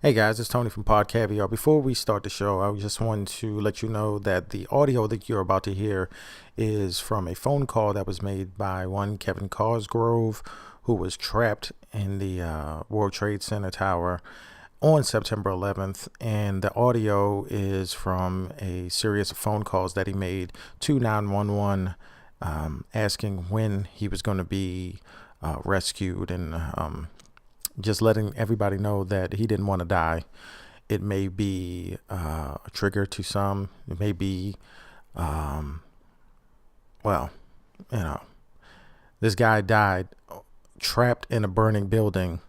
Hey guys, it's Tony from Pod Caviar. Before we start the show, I just wanted to let you know that the audio that you're about to hear is from a phone call that was made by one Kevin Cosgrove, who was trapped in the World Trade Center tower on September 11th. And the audio is from a series of phone calls that he made to 911, asking when he was going to be rescued, and just letting everybody know that he didn't want to die. It may be a trigger to some. It may be, this guy died trapped in a burning building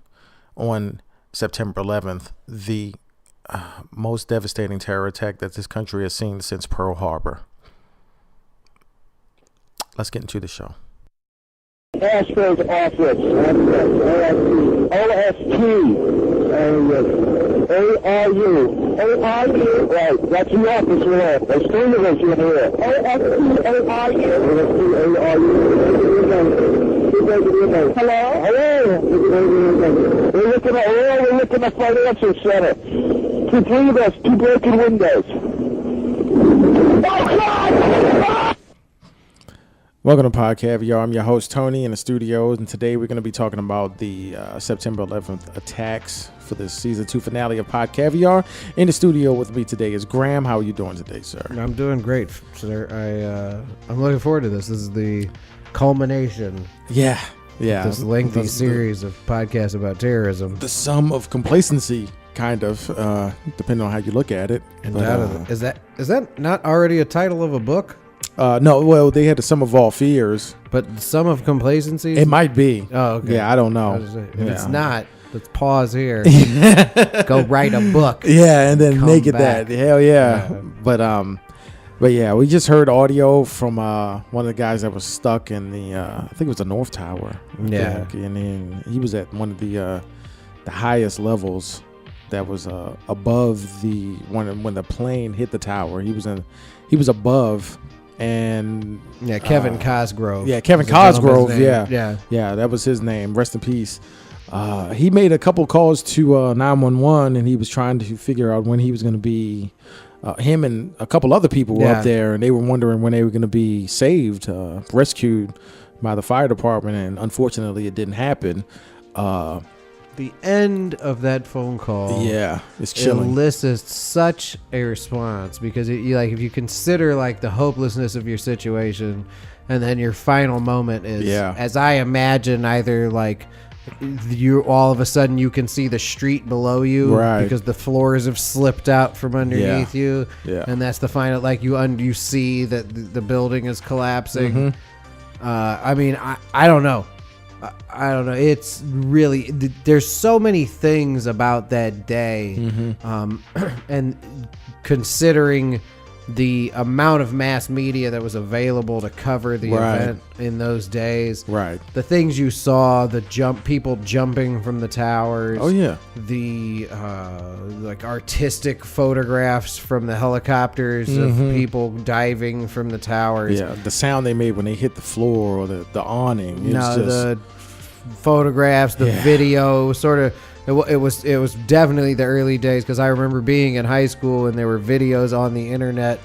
on September 11th, the most devastating terror attack that this country has seen since Pearl Harbor. Let's get into the show. Astro's office. OST. ARU. ARU. Right. That's the office we're at. There's three of us in here. OST. ARU. Hello? Hello? We're looking at financial center. Three of us, two broken windows. Oh, God! Welcome to Pod Caviar. I'm your host, Tony, in the studios, and today we're going to be talking about the September 11th attacks for the season 2 finale of Pod Caviar. In the studio with me today is Graham. How are you doing today, sir? I'm doing great, sir. I'm looking forward to this. This is the culmination. Yeah. This lengthy series of podcasts about terrorism. The sum of complacency, kind of, depending on how you look at it. Undoubtedly. Is that not already a title of a book? No, well, they had the sum of all fears. But the sum of complacency? It might be. Oh, okay. Yeah, I don't know. If it's not, let's pause here. Go write a book. Yeah, and then make it back. that. Hell yeah. But yeah, we just heard audio from one of the guys that was stuck in the I think it was the North Tower. Yeah. And then he was at one of the highest levels that was above the when the plane hit the tower. He was above. And Kevin Cosgrove. Yeah, Kevin Cosgrove. Yeah, that was his name. Rest in peace. He made a couple calls to 911, and he was trying to figure out when he was going to be. Him and a couple other people were up there, and they were wondering when they were going to be saved, rescued by the fire department, and unfortunately, it didn't happen. The end of that phone call, it's chilling. Elicits such a response because if you consider like the hopelessness of your situation, and then your final moment is, as I imagine, either like you all of a sudden you can see the street below you, right, because the floors have slipped out from underneath you, and that's the final. Like you see that the building is collapsing. I mean, I don't know. I don't know. It's really, there's so many things about that day. And considering the amount of mass media that was available to cover the event in those days, the things you saw, people jumping from the towers, the like artistic photographs from the helicopters of people diving from the towers, the sound they made when they hit the floor or the awning, the photographs, the video, sort of. It was definitely the early days, because I remember being in high school and there were videos on the internet.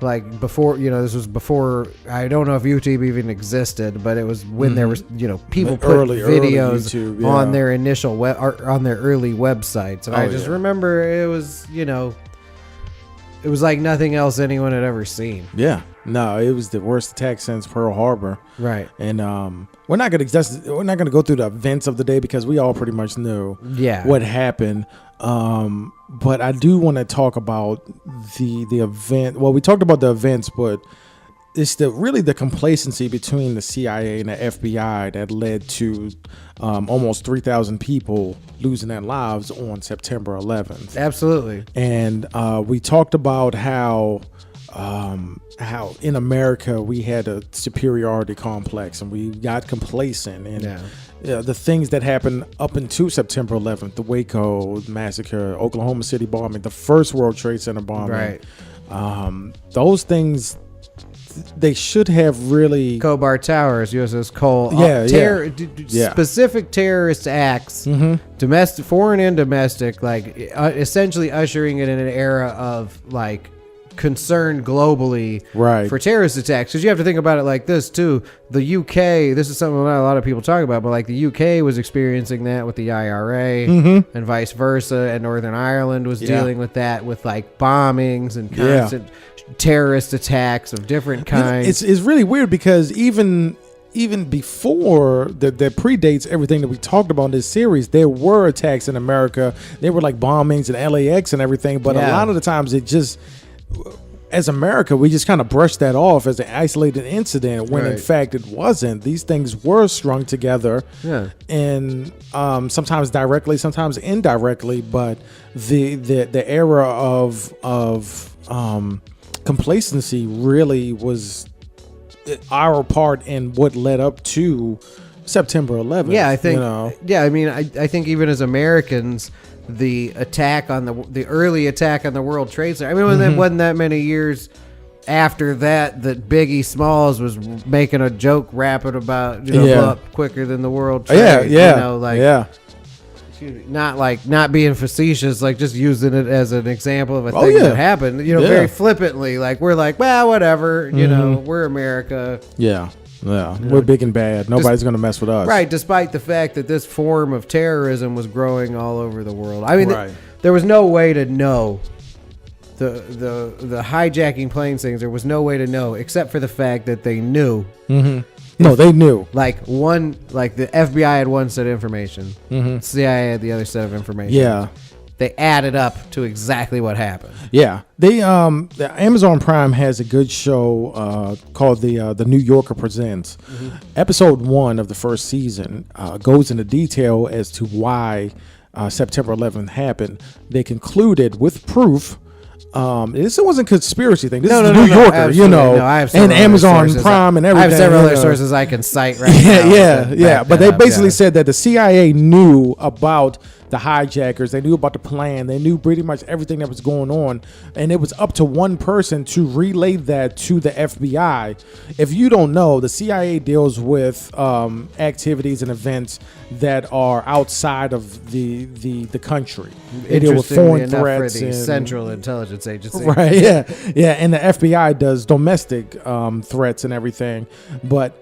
Like before, this was before, I don't know if YouTube even existed, but it was when there was, people put videos YouTube, on their initial on their early websites. And I just remember it was, it was like nothing else anyone had ever seen. No, it was the worst attack since Pearl Harbor. Right. And we're not gonna go through the events of the day because we all pretty much knew what happened. But I do want to talk about the event. Well, we talked about the events, but it's really the complacency between the CIA and the FBI that led to almost 3,000 people losing their lives on September 11th. Absolutely. And we talked about how in America we had a superiority complex and we got complacent, and the things that happened up until September 11th, the Waco massacre, Oklahoma City bombing, the first World Trade Center bombing, those things they should have really Kobar Towers, USS Cole. Yeah. Specific terrorist acts, domestic, foreign and domestic, like essentially ushering it in an era of like concern globally for terrorist attacks. Because you have to think about it like this too. The UK, this is something not a lot of people talk about, but like the UK was experiencing that with the IRA and vice versa, and Northern Ireland was dealing with that with like bombings and constant terrorist attacks of different kinds. It's really weird because even before that predates everything that we talked about in this series, there were attacks in America. There were like bombings in LAX and everything, but a lot of the times it just, as America, we just kind of brushed that off as an isolated incident when in fact it wasn't. These things were strung together, and sometimes directly, sometimes indirectly. But the era of complacency really was our part in what led up to September 11th. Yeah, I think. Yeah, I mean, I think even as Americans, the attack on the early attack on the World Trade Center. I mean, it wasn't that many years after that Biggie Smalls was making a joke rapping about blow up quicker than the World Trade. Not being facetious, like just using it as an example of a thing that happened. Very flippantly, like we're like, well, whatever. We're America. Yeah. Yeah, we're big and bad. Nobody's going to mess with us. Right, despite the fact that this form of terrorism was growing all over the world. I mean, there was no way to know the hijacking planes things. There was no way to know except for the fact that they knew. No, they knew. Like the FBI had one set of information. CIA had the other set of information. Yeah. They added up to exactly what happened. Yeah, the Amazon Prime has a good show called the New Yorker Presents. Episode 1 of the first season goes into detail as to why September 11th happened. They concluded with proof. This wasn't a conspiracy thing. This is the New Yorker, I have and Amazon Prime and everything. I have several other sources I can cite right now. Yeah. But they basically said that the CIA knew about the hijackers. They knew about the plan. They knew pretty much everything that was going on. And it was up to one person to relay that to the FBI. If you don't know, the CIA deals with activities and events that are outside of the country. They deal with foreign threats. For the Central Intelligence Agency. Right, yeah. And the FBI does domestic threats and everything. But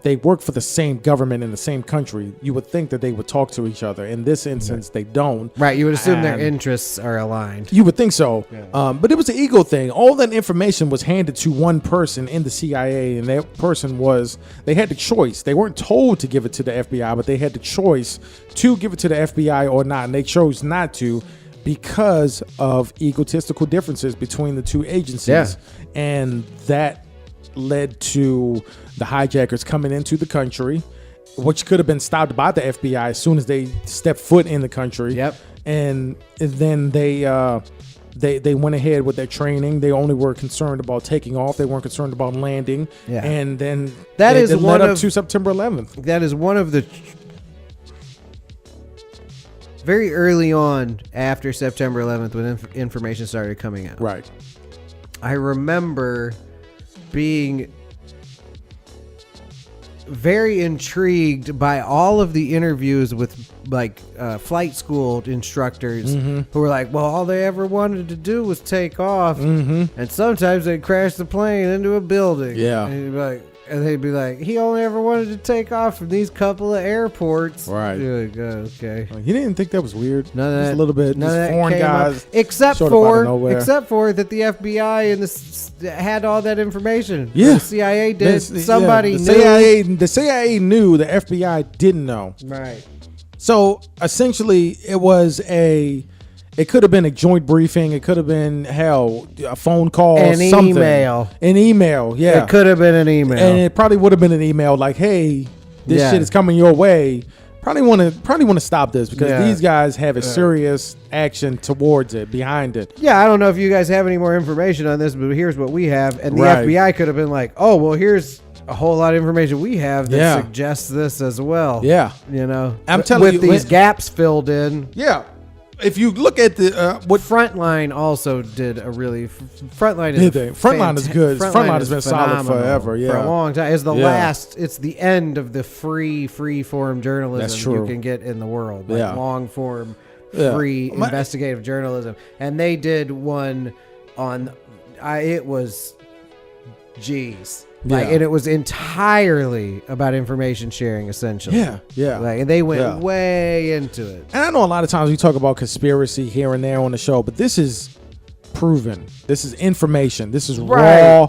they work for the same government in the same country. You would think that they would talk to each other. In this instance, they don't. Right. You would assume their interests are aligned. You would think so. Yeah. But it was an ego thing. All that information was handed to one person in the CIA, and that person they had the choice. They weren't told to give it to the FBI, but they had the choice to give it to the FBI or not, and they chose not to because of egotistical differences between the two agencies. Yeah. And that led to the hijackers coming into the country, which could have been stopped by the FBI as soon as they stepped foot in the country. Yep. And then they went ahead with their training. They only were concerned about taking off. They weren't concerned about landing. Yeah. And then that led up to September 11th. That is one of the very early on after September 11th when information started coming out. Right. I remember being very intrigued by all of the interviews with flight school instructors who were like, well, all they ever wanted to do was take off, and sometimes they'd crash the plane into a building. Yeah. And they'd be like, he only ever wanted to take off from these couple of airports. Right. You're like, okay. You didn't think that was weird? None of that. Just a little bit. None of that foreign guys. Except for that the FBI and had all that information. Yeah. The CIA did. Somebody knew. The CIA knew. The FBI didn't know. Right. So essentially, it could have been a joint briefing. It could have been, a phone call, something. An email, yeah. It could have been an email. And it probably would have been an email like, hey, this shit is coming your way. Probably want to stop this because these guys have a serious action towards it, behind it. Yeah, I don't know if you guys have any more information on this, but here's what we have. And the FBI could have been like, oh, well, here's a whole lot of information we have that suggests this as well. Yeah. You know, I'm telling you. With these gaps filled in. Yeah. if you look at the what Frontline also did a really Frontline is Frontline is good. Frontline has been solid forever. Yeah, for a long time. It's the last. It's the end of the free form journalism That's true. you can get in the world. Like long form, Yeah. free investigative journalism, and they did one on. It was, geez. Like, and it was entirely about information sharing, essentially. Yeah. Like, and they went way into it. And I know a lot of times we talk about conspiracy here and there on the show, but this is proven. This is information. This is raw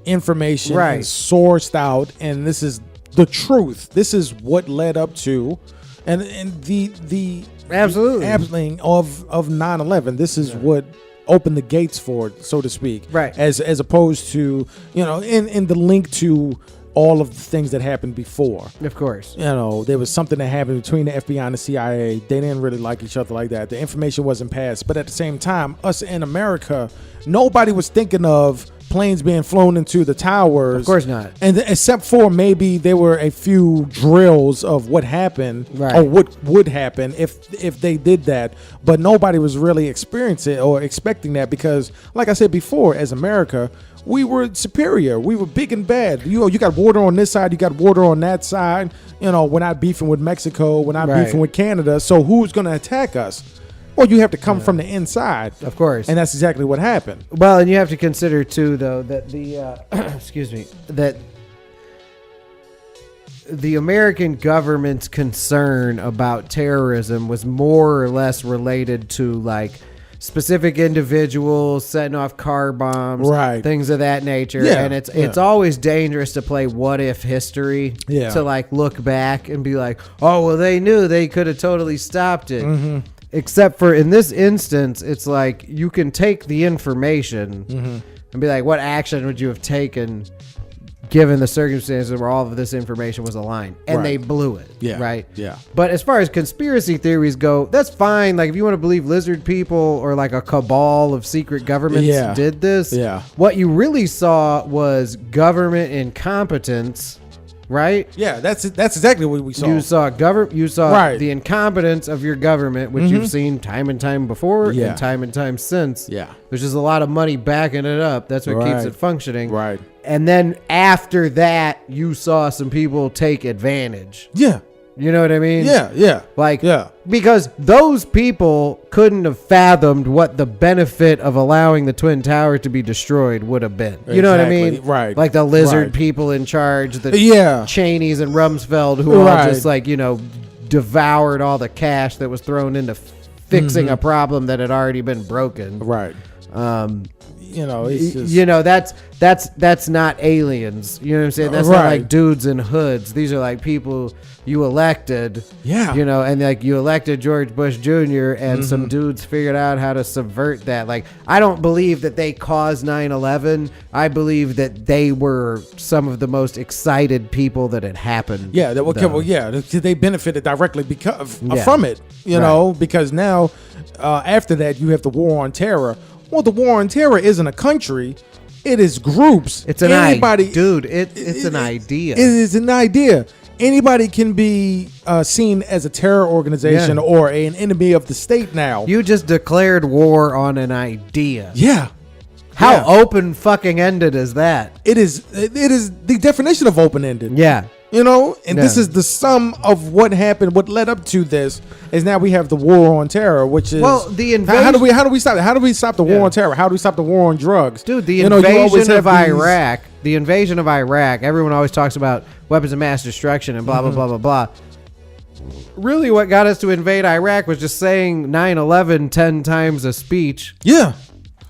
information, and sourced out, and this is the truth. This is what led up to, and the absolutely happening of 9/11. This is what open the gates for it, so to speak, right? As opposed to, you know, in the link to all of the things that happened before. Of course, you know, there was something that happened between the FBI and the CIA. They didn't really like each other like that. The information wasn't passed, but at the same time, us in America, nobody was thinking of planes being flown into the towers. Of course not. And except for maybe there were a few drills of what happened or what would happen if they did that. But nobody was really experiencing or expecting that because, like I said before, as America, we were superior. We were big and bad. You got water on this side. You got water on that side. You know, we're not beefing with Mexico. We're not beefing with Canada. So who's going to attack us? Well, you have to come from the inside, of course, and that's exactly what happened. Well, and you have to consider too, though, that the excuse me, that the American government's concern about terrorism was more or less related to like specific individuals setting off car bombs, things of that nature. And it's always dangerous to play what if history, to like look back and be like, oh well, they knew they could have totally stopped it. Mm-hmm. Except for in this instance, it's like you can take the information and be like, what action would you have taken given the circumstances where all of this information was aligned? And they blew it. Right? Yeah. But as far as conspiracy theories go, that's fine. Like if you want to believe lizard people or like a cabal of secret governments did this, what you really saw was government incompetence. Right? Yeah, that's exactly what we saw. You saw the incompetence of your government, which you've seen time and time before and time since. Yeah. There's just a lot of money backing it up. That's what keeps it functioning. Right. And then after that, you saw some people take advantage. Yeah. You know what I mean? Yeah. Like, because those people couldn't have fathomed what the benefit of allowing the Twin Towers to be destroyed would have been. You know what I mean? Right. Like the lizard people in charge, the Cheneys and Rumsfeld, who all just like, you know, devoured all the cash that was thrown into fixing a problem that had already been broken. Right. You know, it's just, you know, that's not aliens. You know what I'm saying? That's not like dudes in hoods. These are like people you elected. Yeah. You know, and like you elected George Bush Jr. and some dudes figured out how to subvert that. Like, I don't believe that they caused 9/11. I believe that they were some of the most excited people that had happened. Yeah. They benefited directly because from it. You know, because now after that you have the war on terror. Well, the war on terror isn't a country; it is groups. It's an idea, dude. It's an idea. It is an idea. Anybody can be seen as a terror organization or an enemy of the state now. You just declared war on an idea. Yeah. How open fucking ended is that? It is the definition of open ended. Yeah. You know, and this is the sum of what happened. What led up to this is now we have the war on terror, which is the invasion. How do we stop it? How do we stop the war on terror? How do we stop the war on drugs? Dude, the invasion of Iraq. The invasion of Iraq. Everyone always talks about weapons of mass destruction and blah blah blah blah blah. Really, what got us to invade Iraq was just saying 9/11 10 times a speech. Yeah.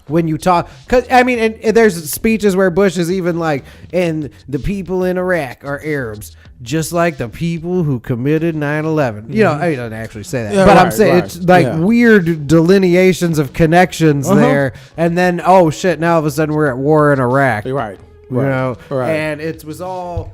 When you talk, because I mean, and there's speeches where Bush is even like, and the people in Iraq are Arabs, just like the people who committed 9/11. You know, he doesn't actually say that, but I'm saying it's like weird delineations of connections there, and then oh shit, now all of a sudden we're at war in Iraq. Right. You know, and it was all.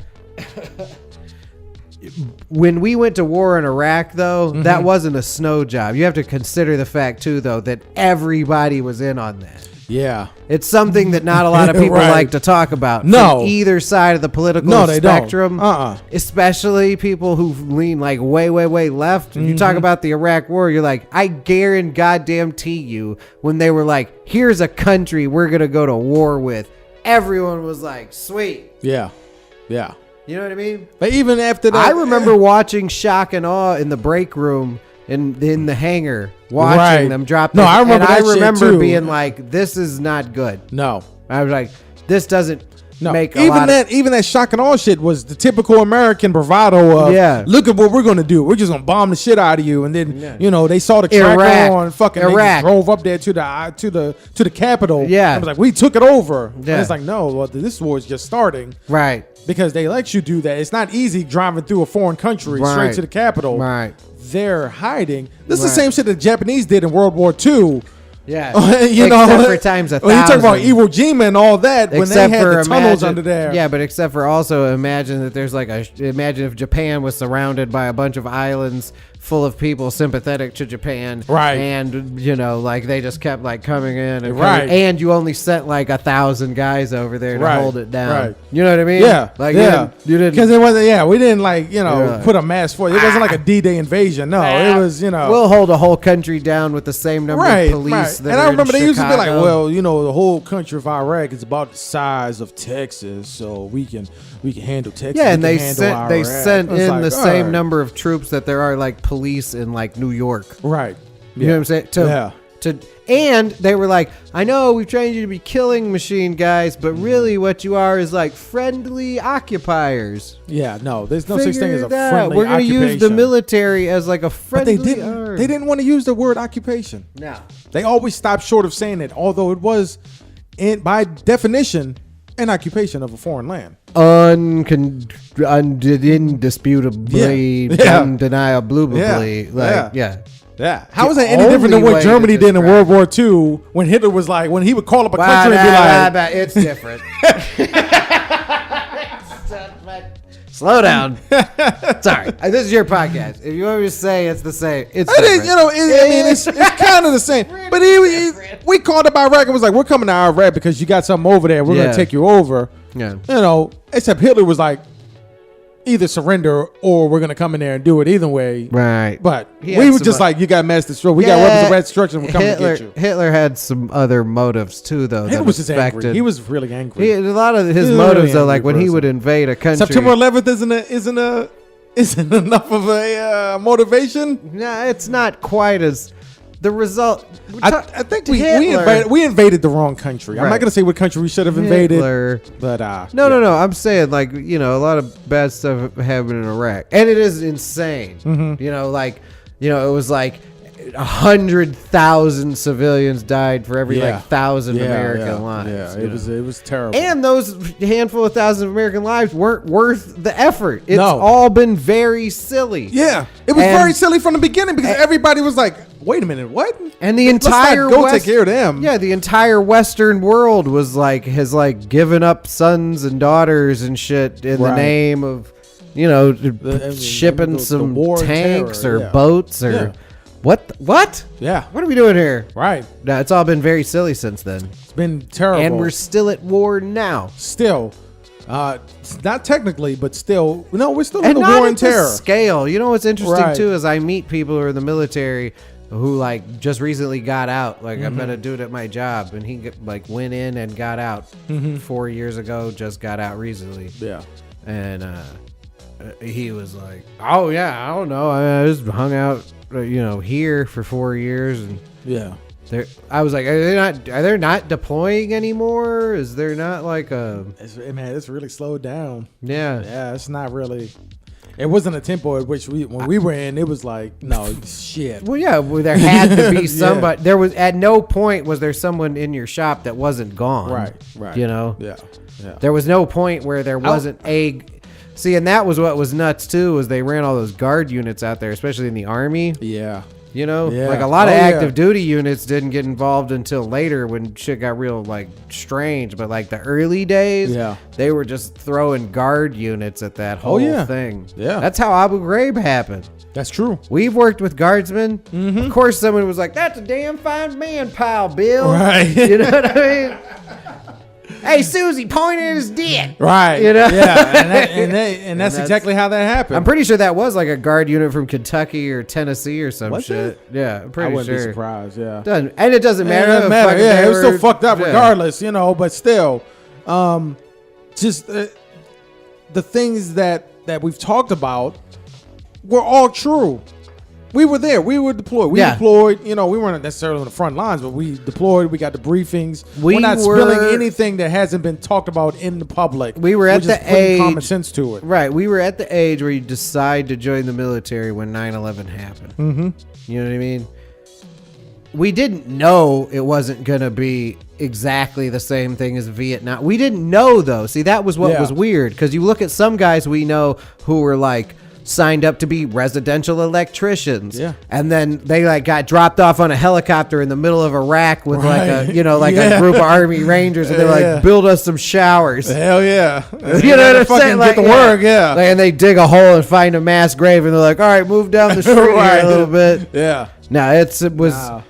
When we went to war in Iraq, though, that wasn't a snow job. You have to consider the fact, too, though, that everybody was in on that. Yeah. It's something that not a lot of people Right. like to talk about. No. From either side of the political No, they spectrum. don't. Especially people who lean like way, way, way left. You talk about the Iraq War, you're like, I guarantee you, when they were like, here's a country we're going to go to war with, everyone was like, sweet. Yeah. Yeah. You know what I mean? But even after that, I remember watching shock and awe in the break room in the hangar, watching them drop. No, I remember that I remember shit too. being like, "This is not good." No, I was like, "This doesn't make a even lot that. Even that shock and awe shit was the typical American bravado of, look at what we're gonna do. We're just gonna bomb the shit out of you." And then they saw the tracker on fucking Iraq. They just drove up there to the capital. Yeah, and was like, we took it over. Yeah. And it's like, no, well, this war is just starting. Right. Because they let you do that. It's not easy driving through a foreign country straight to the capital. Right. They're hiding. This is the same shit the Japanese did in World War II. Yeah. Except for times 1,000. When you talk about Iwo Jima and all that, when they had the tunnels under there. Yeah, but except for also imagine that there's imagine if Japan was surrounded by a bunch of islands full of people sympathetic to Japan. Right. And, they just kept coming in. And right. And you only sent 1,000 guys over there to hold it down. Right. You know what I mean? Yeah. You didn't. Because it wasn't, we didn't put a mass force. It wasn't like a D-Day invasion. No, it was, We'll hold a whole country down with the same number of police. Right. That And are I remember in they used to be like, Chicago. well, the whole country of Iraq is about the size of Texas, so we can handle Texas. Yeah, and we they can handle Iraq. sent It's in like, the all same right. number of troops that there are police in New York. Right. You know what I'm saying? And they were like, I know we've trained you to be killing machine guys, but really what you are is friendly occupiers. Yeah, no, there's no such thing as a Figure it out. friendly We're going to use the occupation. military as a friendly But they didn't want to use the word occupation. No. They always stopped short of saying it, although it was, by definition, an occupation of a foreign land. Indisputably, undeniably. Yeah. How is that any different than only what way Germany to did in describe World War II when Hitler was when he would call up a country and be like, it's different. Slow down. Sorry. This is your podcast. If you want me to say it's the same, it's different. It's kind of the same. But we called up Iraq and was like, we're coming to Iraq because you got something over there. We're going to take you over. Yeah. Except Hitler was like, either surrender or we're going to come in there and do it either way. Right. But we were just you got mass destruction. We got weapons of mass destruction. We're coming to get you. Hitler had some other motives too, though. Hitler was just angry. He was really angry. A lot of his motives, though, when he would invade a country. September 11th isn't enough of a motivation. No, it's not quite as the result. I think we invaded the wrong country. I'm not going to say what country we should have invaded. But no. I'm saying a lot of bad stuff happened in Iraq, and it is insane. Mm-hmm. It was 100,000 civilians died for every 1,000 American lives. Yeah, it was terrible. And those handful of thousands of American lives weren't worth the effort. It's all been very silly. Yeah, it was very silly from the beginning because everybody was like, "Wait a minute, what?" And the entire take care of them. Yeah, the entire Western world was has given up sons and daughters and shit in the name of shipping some tanks or boats or. Yeah. What? Yeah. What are we doing here? Right. No, it's all been very silly since then. It's been terrible. And we're still at war now. Still. Not technically, but still. No, we're still in the war on terror. Scale. You know what's interesting, too, is I meet people who are in the military who, just recently got out. I met a dude at my job, and he, went in and got out 4 years ago, just got out recently. Yeah. And he was like, oh, yeah, I don't know. I just hung out here for 4 years, and I was like, are they not deploying anymore? Is there not it's really slowed down. Yeah, it's not really. It wasn't a tempo at which when we were in, it was no shit. Well, there had to be somebody. There was at no point was there someone in your shop that wasn't gone. Right. Yeah. There was no point where there wasn't a. See, and that was what was nuts too, was they ran all those guard units out there, especially in the Army. Yeah. You know, Yeah. like a lot of Oh, yeah. active duty units didn't get involved until later when shit got real like strange. But like the early days, Yeah. they were just throwing guard units at that whole yeah. thing. Yeah. That's how Abu Ghraib happened. That's true. We've worked with guardsmen. Mm-hmm. Of course, someone was like, "That's a damn fine man, pal, Bill." Right. You know what I mean? Hey, Susie, point at his dick. Right. You know? Yeah. And that's exactly how that happened. I'm pretty sure that was like a guard unit from Kentucky or Tennessee or some Was shit. it? Yeah, I'm I pretty wouldn't sure. be surprised. Yeah. And it doesn't matter. It doesn't if matter. fucking Yeah, they it was still were- fucked up yeah. regardless, you know, but still, just the things that we've talked about were all true. We were there. We were deployed. We Yeah. deployed. You know, we weren't necessarily on the front lines, but we deployed. We got the briefings. We We're not were- spilling anything that hasn't been talked about in the public. We were at just the putting age- common sense to it. Right. We were at the age where you decide to join the military when 9/11 happened. Mm-hmm. You know what I mean? We didn't know it wasn't going to be exactly the same thing as Vietnam. We didn't know, though. See, that was what Yeah. was weird, because you look at some guys we know who were like signed up to be residential electricians. Yeah. And then they like got dropped off on a helicopter in the middle of Iraq with like Right. a, you know, like Yeah. a group of Army Rangers, and they're like, Yeah. build us some showers. Hell yeah. You know what I'm fucking saying? Get the work, yeah. Like, and they dig a hole and find a mass grave, and they're like, "All right, move down the street here Right. a little bit." Yeah. No, it was Nah.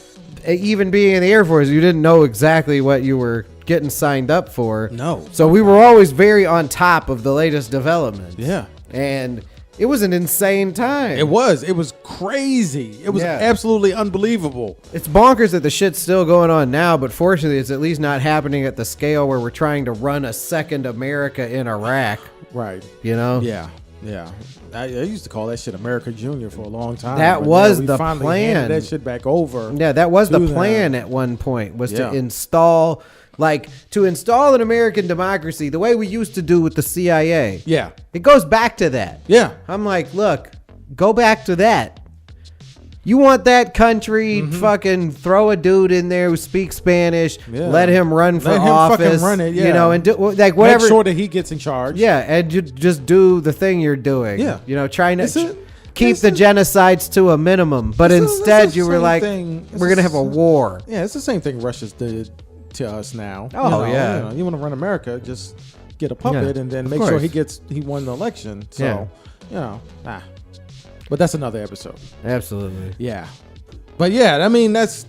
even being in the Air Force, you didn't know exactly what you were getting signed up for. No. So we were always very on top of the latest developments. Yeah. And it was an insane time. It was crazy. It was Yeah. absolutely unbelievable. It's bonkers that the shit's still going on now, but fortunately, it's at least not happening at the scale where we're trying to run a second America in Iraq. Right. You know? Yeah. Yeah. I used to call that shit America Junior for a long time. That but was we the finally plan. handed that shit back over. Yeah, that was the to plan them. at one point, was Yeah. to install an American democracy the way we used to do with the CIA. Yeah. It goes back to that. Yeah. I'm like, look, go back to that. You want that country, fucking throw a dude in there who speaks Spanish, Yeah. let him run for Let him office, fucking run it, yeah. you know, and do like whatever. Make sure that he gets in charge. Yeah, and you just do the thing you're doing. Yeah. You know, trying to It's a- keep it's the a- genocides to a minimum, but It's a- instead it's the you were same like, thing. It's we're the gonna have a s- war. Yeah, it's the same thing Russia's did to us now. Oh, yeah. You want to run America, just get a puppet Yeah, and then of make sure course. he won the election. So, Yeah. you know, But that's another episode. Absolutely. Yeah. But yeah, I mean that's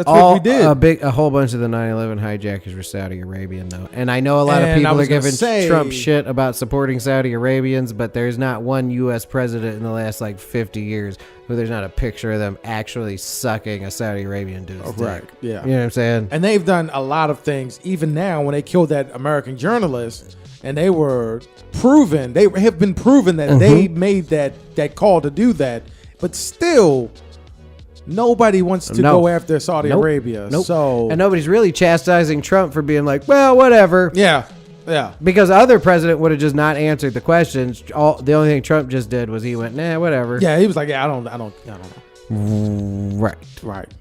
All, what we did. A whole bunch of the 9/11 hijackers were Saudi Arabian, though, and I know a lot of And I people are was gonna giving say- Trump shit about supporting Saudi Arabians, but there's not one U.S. president in the last like 50 years who there's not a picture of them actually sucking a Saudi Arabian dude's dick. Right. Yeah. You know what I'm saying? And they've done a lot of things, even now when they killed that American journalist, and they were proven, they have been proven that they made that call to do that, but still, nobody wants to No. go after Saudi Nope. Arabia. Nope. So And nobody's really chastising Trump for being like, well, whatever. yeah, yeah, Because other president would have just not answered the questions. The only thing Trump just did was he went, nah, whatever. yeah. He was like, yeah, I don't know. Right. Right.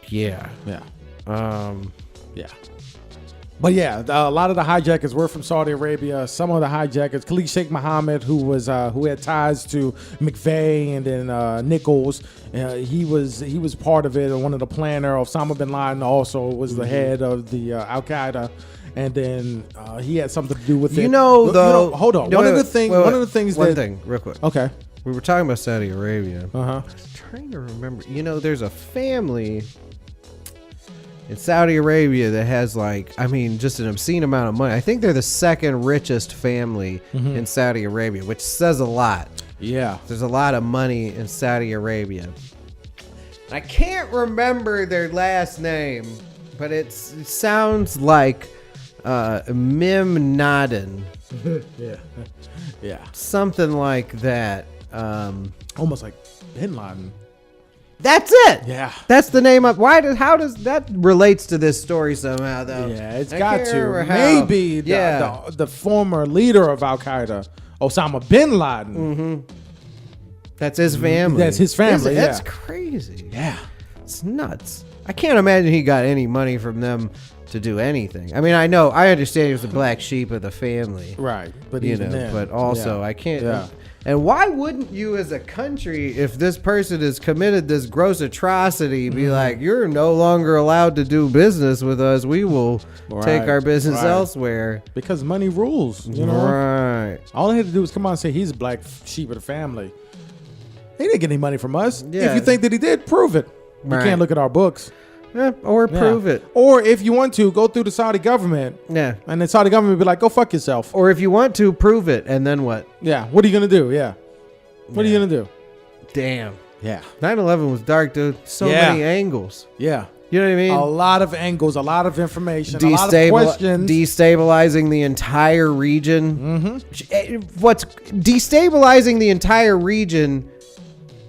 Yeah. Yeah. Yeah. But yeah, a lot of the hijackers were from Saudi Arabia. Some of the hijackers, Khalid Sheikh Mohammed, who had ties to McVeigh and then Nichols, he was part of it. One of the planner. Osama bin Laden also was the head of the al-Qaeda, and then he had something to do with it. You know, though. hold on. No, One wait, of the wait, things. wait, One wait. of the things One that. thing, real quick. Okay. We were talking about Saudi Arabia. Uh huh. I was trying to remember. You know, there's a family in Saudi Arabia that has just an obscene amount of money. I think they're the second richest family in Saudi Arabia, which says a lot. Yeah. There's a lot of money in Saudi Arabia. I can't remember their last name, but it sounds like Mim Naden. Yeah. Yeah. Something like that. Almost like Bin Laden. That's it. Yeah. That's the name of how does that relates to this story somehow though? Yeah, it's I got can't to. remember how. Maybe Yeah. the former leader of Al Qaeda, Osama bin Laden. That's his family. That's his family, That's yeah. crazy. Yeah. It's nuts. I can't imagine he got any money from them to do anything. I mean, I understand he was the black sheep of the family. Right. But You even know, then, but also yeah. I can't. Yeah. And why wouldn't you as a country, if this person has committed this gross atrocity, be like, you're no longer allowed to do business with us. We will take our business elsewhere. Because money rules, you know? Right. All they had to do was come out and say he's a black sheep of the family. He didn't get any money from us. Yeah. If you think that he did, prove it. You can't look at our books. Yeah, or prove it. Or if you want to, go through the Saudi government. Yeah. And the Saudi government will be like, go fuck yourself. Or if you want to, prove it. And then what? Yeah. What are you going to do? Yeah. What are you going to do? Damn. Yeah. 9/11 was dark, dude. So many angles. Yeah. You know what I mean? A lot of angles, a lot of information, a lot of questions. Destabilizing the entire region. What's destabilizing the entire region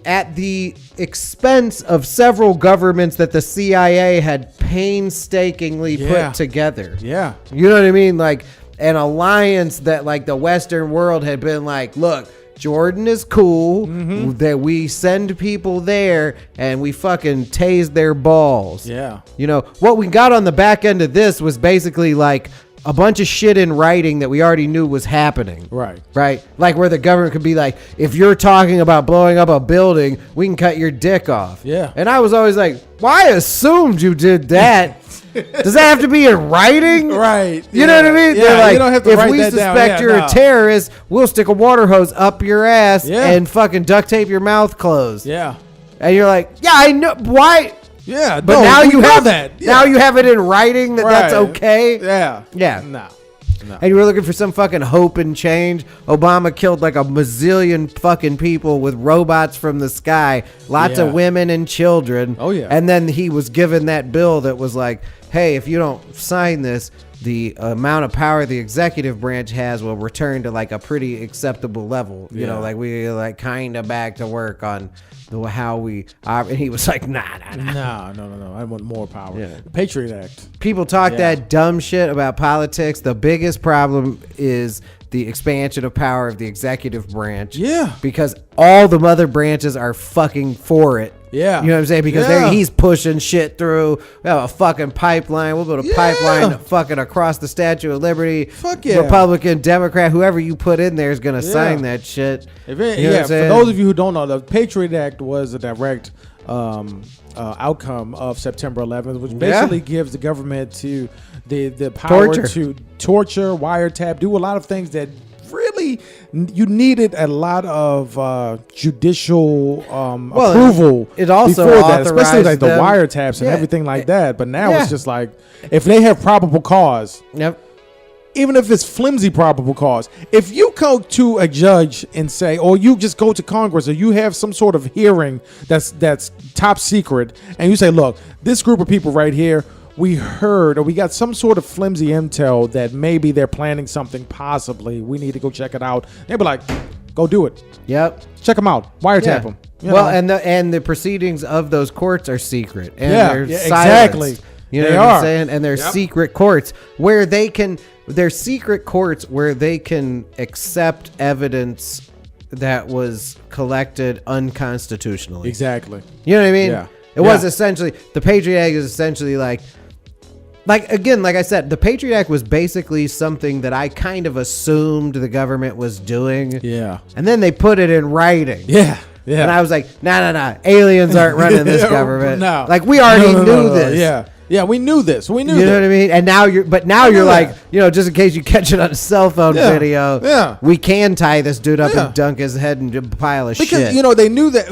at the expense of several governments that the CIA had painstakingly put together. Yeah. You know what I mean? Like an alliance that like the Western world had been like, look, Jordan is cool, that we send people there and we fucking tase their balls. Yeah. You know, what we got on the back end of this was basically like a bunch of shit in writing that we already knew was happening. Right. Right. Like where the government could be like, if you're talking about blowing up a building, we can cut your dick off. Yeah. And I was always like, well, I assumed you did that. Does that have to be in writing? Right. You know what I mean? Yeah, They're like, you don't have to if write we that down. suspect you're a terrorist, we'll stick a water hose up your ass and fucking duct tape your mouth closed. Yeah. And you're like, yeah, I know. Why? Yeah. But now you have that. Now you have it in writing that that's okay. Yeah. Yeah. No. And you were looking for some fucking hope and change. Obama killed like a mazillion fucking people with robots from the sky. Lots of women and children. Oh, yeah. And then he was given that bill that was like, hey, if you don't sign this, the amount of power the executive branch has will return to like a pretty acceptable level. You know, like we like kind of back to work on how we and he was like, nah. No. I want more power. Yeah. Patriot Act. People talk that dumb shit about politics. The biggest problem is the expansion of power of the executive branch. Yeah. Because all the other branches are fucking for it. Yeah. You know what I'm saying? Because he's pushing shit through. We have a fucking pipeline. We'll build a pipeline fucking across the Statue of Liberty. Fuck yeah. Republican, Democrat, whoever you put in there is going to sign that shit. For those of you who don't know, the Patriot Act was a direct outcome of September 11th, which basically gives the government to the power to torture, wiretap, do a lot of things that really you needed a lot of judicial approval. It also before that, especially like the them. wiretaps and everything like that. But now it's just like if they have probable cause. Yep. Even if it's flimsy probable cause, if you go to a judge and say, or you just go to Congress, or you have some sort of hearing that's top secret, and you say, look, this group of people right here, we heard, or we got some sort of flimsy intel that maybe they're planning something, possibly. We need to go check it out. They'd be like, go do it. Yep. Check them out. Wiretap them. Well, and the proceedings of those courts are secret. And they're exactly. silenced. You know what I'm saying? And they're secret courts where they can. They're secret courts where they can accept evidence that was collected unconstitutionally. Exactly. You know what I mean? Yeah. It was essentially, the Patriot Act is essentially like again, like I said, the Patriot Act was basically something that I kind of assumed the government was doing. Yeah. And then they put it in writing. Yeah. Yeah. And I was like, nah. Aliens aren't running this government. No. Like we already knew this. Yeah. Yeah, we knew this. We knew You know that. what I mean? And now you're like, you know, just in case you catch it on a cell phone video, we can tie this dude up and dunk his head in a pile of shit. Because, you know, they knew that.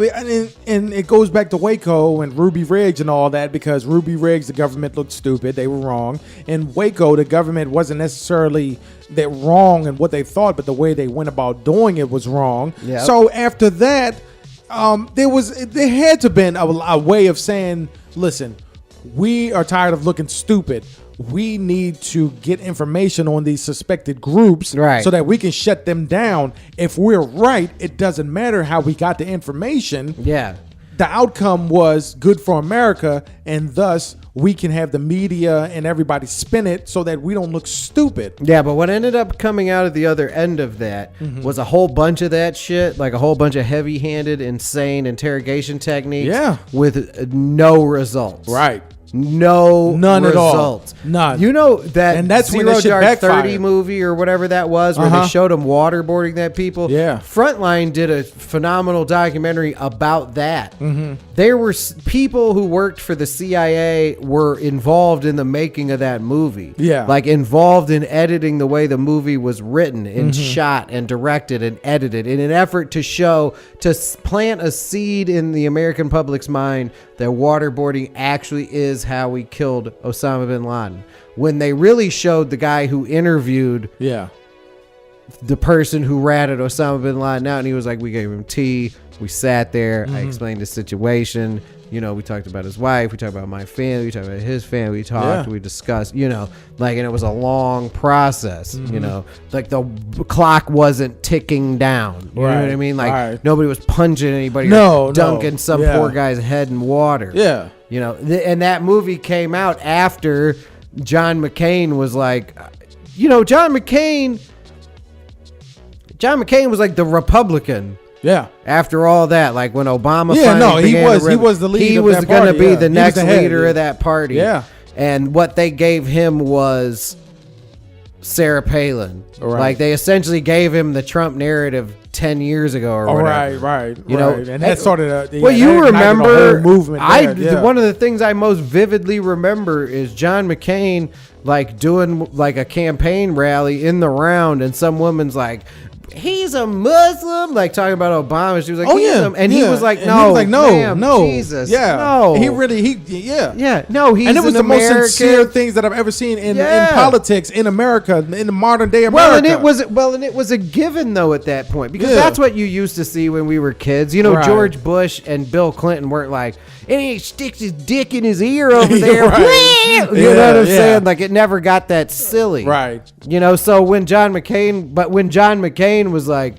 And it goes back to Waco and Ruby Riggs and all that, because Ruby Riggs, the government looked stupid. They were wrong. In Waco, the government wasn't necessarily that wrong in what they thought, but the way they went about doing it was wrong. Yep. So after that, there had to have been a way of saying, listen, we are tired of looking stupid. We need to get information on these suspected groups so that we can shut them down. If we're right, it doesn't matter how we got the information. Yeah. The outcome was good for America, and thus we can have the media and everybody spin it so that we don't look stupid. Yeah, but what ended up coming out of the other end of that was a whole bunch of that shit, like a whole bunch of heavy-handed, insane interrogation techniques with no results. Right. None results. At all. None. You know that and that's Zero when that shit Dark backfired. 30 movie or whatever that was, where they showed them waterboarding that people. Yeah. Frontline did a phenomenal documentary about that. Mm-hmm. There were people who worked for the CIA were involved in the making of that movie. Yeah. Like involved in editing the way the movie was written and shot and directed and edited in an effort to plant a seed in the American public's mind that waterboarding actually is how we killed Osama bin Laden. When they really showed the guy who interviewed the person who ratted Osama bin Laden out, and he was like, we gave him tea, we sat there, I explained the situation, you know, we talked about his wife, we talked about my family, we talked about his family, we talked, we discussed, you know, like, and it was a long process, you know, like the clock wasn't ticking down, you know what I mean? Like nobody was punching anybody or dunking some poor guy's head in water. Yeah. You know, and that movie came out after John McCain was like, you know, John McCain was like the Republican. Yeah. After all that, like when Obama he was the leader. He was going to be the next leader of that party. Yeah. And what they gave him was Sarah Palin. Right. Like they essentially gave him the Trump narrative 10 years ago or whatever. Right. You know, and that started well, you remember a movement. One of the things I most vividly remember is John McCain like doing like a campaign rally in the round, and some woman's like, he's a Muslim, like talking about Obama. She was like, he was like, no, Jesus, no. He and it was the most sincere things that I've ever seen in politics in America, in the modern day America. And it was a given though at that point, because that's what you used to see when we were kids. You know, George Bush and Bill Clinton weren't like, and he sticks his dick in his ear over there. You know what I'm saying? Like it never got that silly, right? You know, so when John McCain was like,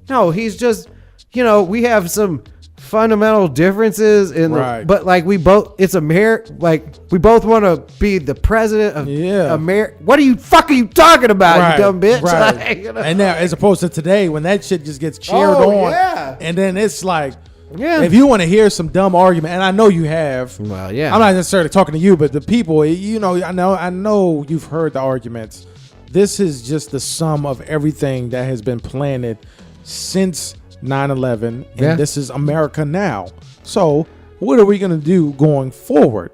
no, he's just, you know, we have some fundamental differences in the, but like we both, it's like we both want to be the president of America. What are you talking about, you dumb bitch? Like, you know? And now, as opposed to today, when that shit just gets cheered on, and then it's like, if you want to hear some dumb argument, and I know you have, I'm not necessarily talking to you, but the people, you know, I know you've heard the arguments. This is just the sum of everything that has been planted since 9/11, and this is America now. So, what are we going to do going forward?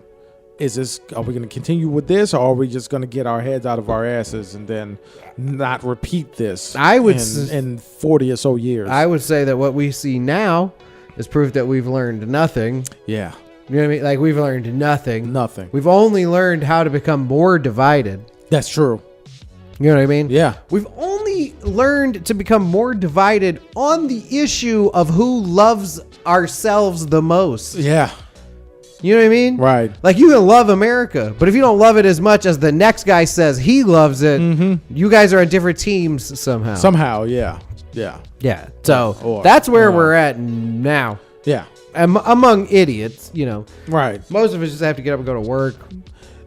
Are we going to continue with this, or are we just going to get our heads out of our asses and then not repeat this in 40 or so years? I would say that what we see now is proof that we've learned nothing. Yeah. You know what I mean? Like, we've learned nothing. Nothing. We've only learned how to become more divided. That's true. You know what I mean? Yeah. We've only learned to become more divided on the issue of who loves ourselves the most. Yeah. You know what I mean? Right. Like, you can love America, but if you don't love it as much as the next guy says he loves it, you guys are on different teams somehow. Somehow, yeah. Yeah. Yeah. So that's where we're at now. Yeah. Among idiots, you know. Right. Most of us just have to get up and go to work.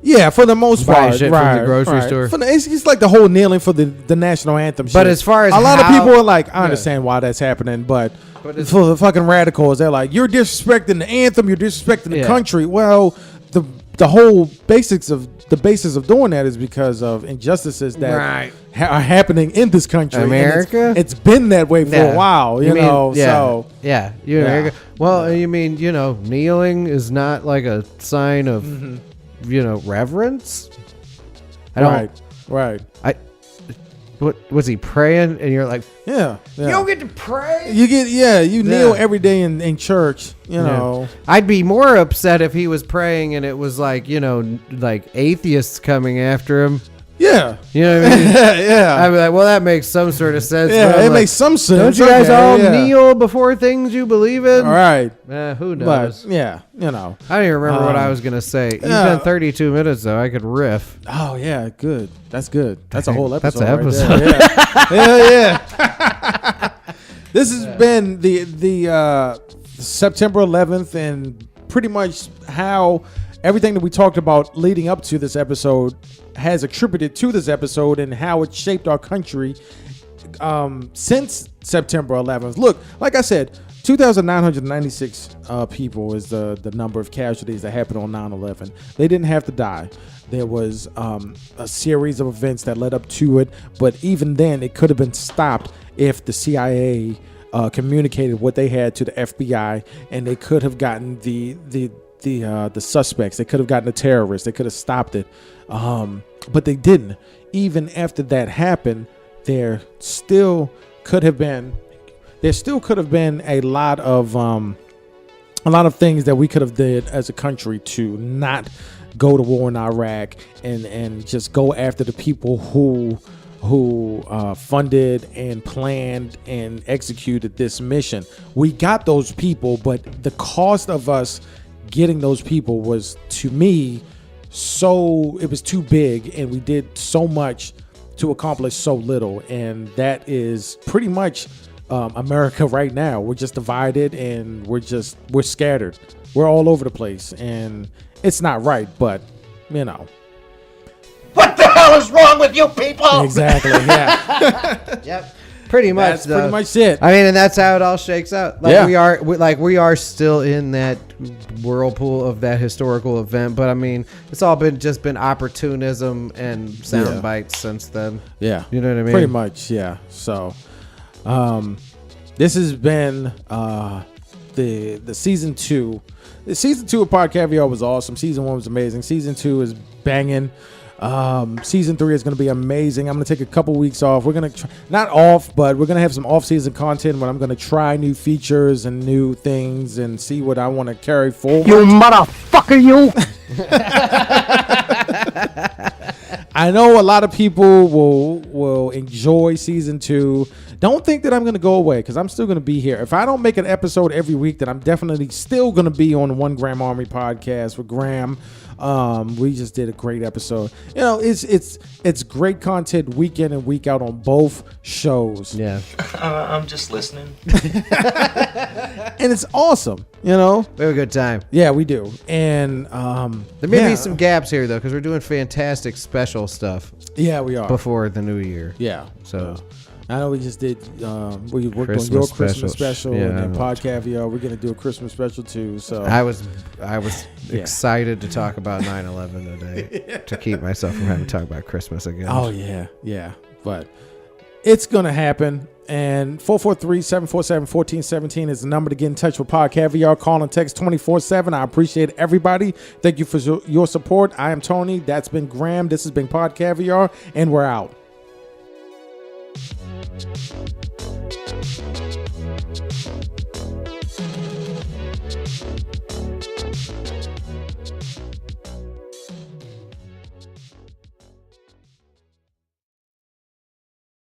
Yeah, for the most part. Shit from the grocery store. It's like the whole kneeling for the national anthem shit. But as far as a lot of people are like, I understand why that's happening, but for the fucking radicals, they're like, you're disrespecting the anthem, you're disrespecting the country. Well, the whole basis of doing that is because of injustices that are happening in this country. America? It's been that way for a while, you know. So America. Well, you mean, you know, kneeling is not like a sign of, you know, reverence? Right. What was he praying? And you're like, you don't get to pray. You kneel every day in church, you know. I'd be more upset if he was praying and it was like, you know, like atheists coming after him. Yeah. You know what I mean? I'd be like, well, that makes some sort of sense. Yeah, it makes some sense. Don't you guys all kneel before things you believe in? All right. Who knows? But, you know. I don't even remember what I was going to say. You've been 32 minutes, though. I could riff. Oh, yeah. Good. That's good. That's a whole episode. That's an episode. Yeah. This has been the September 11th, and pretty much how everything that we talked about leading up to this episode has attributed to this episode and how it shaped our country since September 11th. Look, like I said, 2,996 people is the number of casualties that happened on 9/11. They didn't have to die. There was a series of events that led up to it, but even then, it could have been stopped if the CIA communicated what they had to the FBI, and they could have gotten the suspects. They could have gotten the terrorists. They could have stopped it, but they didn't. Even after that happened, there still could have been a lot of things that we could have did as a country to not go to war in Iraq and just go after the people who funded and planned and executed this mission. We got those people, but the cost of us getting those people was, to me, it was too big, and we did so much to accomplish so little. And that is pretty much America right now. We're just divided, and we're scattered. We're all over the place, and it's not right, but what the hell is wrong with you people? Exactly. Yeah. Yep. Pretty much. That's pretty much it. I mean, and that's how it all shakes out. We are still in that whirlpool of that historical event, but I mean, it's all been opportunism and sound bites since then. Yeah. You know what I mean? Pretty much. Yeah. So, this has been the season 2. The season 2 of Pod Caviar was awesome. Season 1 was amazing. Season 2 is banging. Season 3 is going to be amazing. I'm going to take a couple weeks off. We're going to not off, but we're going to have some off-season content where I'm going to try new features and new things and see what I want to carry forward. You motherfucker, you! I know a lot of people will enjoy season 2. Don't think that I'm going to go away, because I'm still going to be here. If I don't make an episode every week, then I'm definitely still going to be on the 1 Gram Army podcast with Graham. We just did a great episode. It's great content week in and week out on both shows. Yeah. I'm just listening. And it's awesome, We have a good time. Yeah, we do. And there may be some gaps here, though, because we're doing fantastic special stuff. Yeah, we are. Before the new year. Yeah. So... I know we just did. We worked on your Christmas special, and then Pod Caviar. We're gonna do a Christmas special too. So I was excited to talk about 9/11 today to keep myself from having to talk about Christmas again. Oh yeah. But it's gonna happen. And 443-747-1417 is the number to get in touch with Pod Caviar. Call and text 24/7. I appreciate everybody. Thank you for your support. I am Tony. That's been Graham. This has been Pod Caviar, and we're out.